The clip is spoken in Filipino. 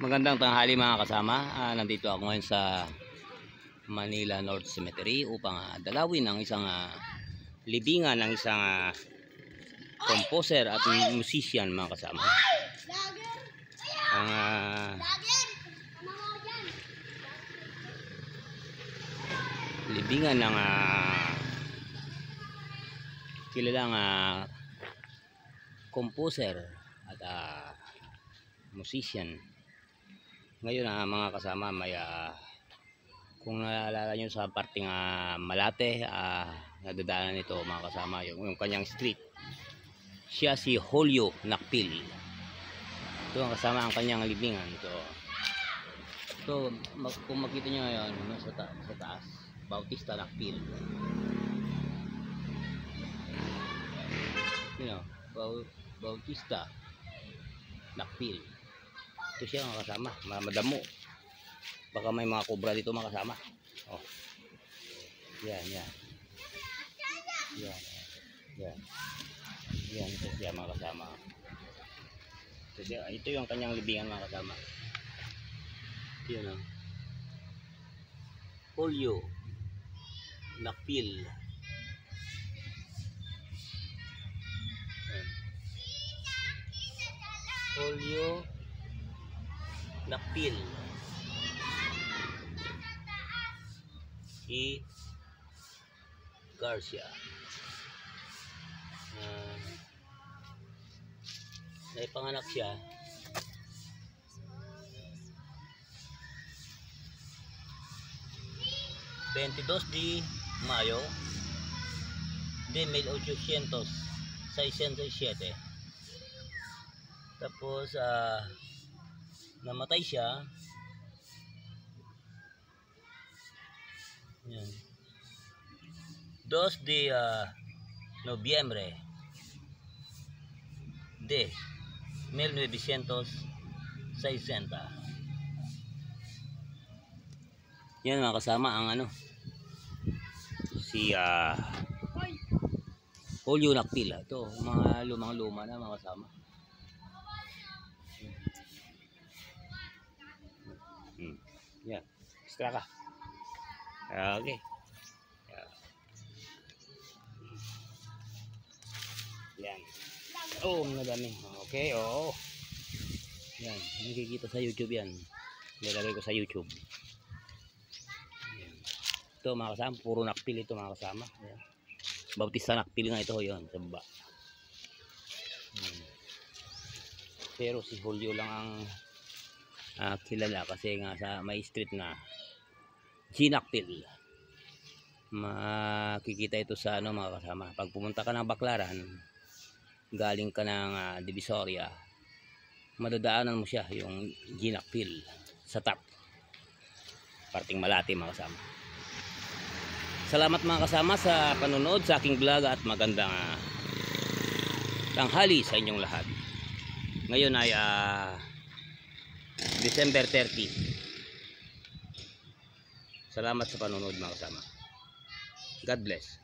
Magandang tanghali mga kasama. Nandito ako ngayon sa Manila North Cemetery upang dalawin ang isang libingan ng isang composer at musician mga kasama. Ang libingan ng kilalang composer at musician. Ngayon mga kasama, may kung naalala nyo sa parting Malate, nadadaanan nito mga kasama yung kanyang street. Siya si Julio Nakpil. Ito ang kasama ang kanyang libingan. Ito kung makita nyo ngayon sa taas, Bautista Nakpil. Bautista Nakpil. Ito siya mga kasama, madamo. Baka may mga kubra dito mga kasama. Oh. Yan. Yan ito siya mga kasama. Ito yung kanyang libingan mga kasama. Yan Julio Nakpil. Julio Nakpil. Si Garcia. Naipanganak siya de Mayo de 1867. Tapos namatay siya yan 2 de Nobyembre de 1960. Yan mga kasama ang si Julio Nakpil. Ito mga lumang-luma na mga kasama. Yan, extra ka. Okay. Yan. Oh, madami. Okay, oo. Yan, nakikita sa YouTube yan. Nilalagay ko sa YouTube. Yan. Ito mga kasama, puro Nakpil ito mga kasama. Yan. Bautista Nakpil nga ito, yun, sa baba. Pero si Julio lang ang kilala kasi nga sa may street na G Nakpil. Makikita ito sa mga kasama. Pag pumunta ka ng Baclaran, galing ka ng Divisoria, madadaanan mo siya yung G Nakpil sa top parting Malate mga kasama. Salamat mga kasama sa panonood sa aking vlog at magandang tanghali sa inyong lahat. Ngayon ay December 30. Salamat sa panonood mga kasama. God bless.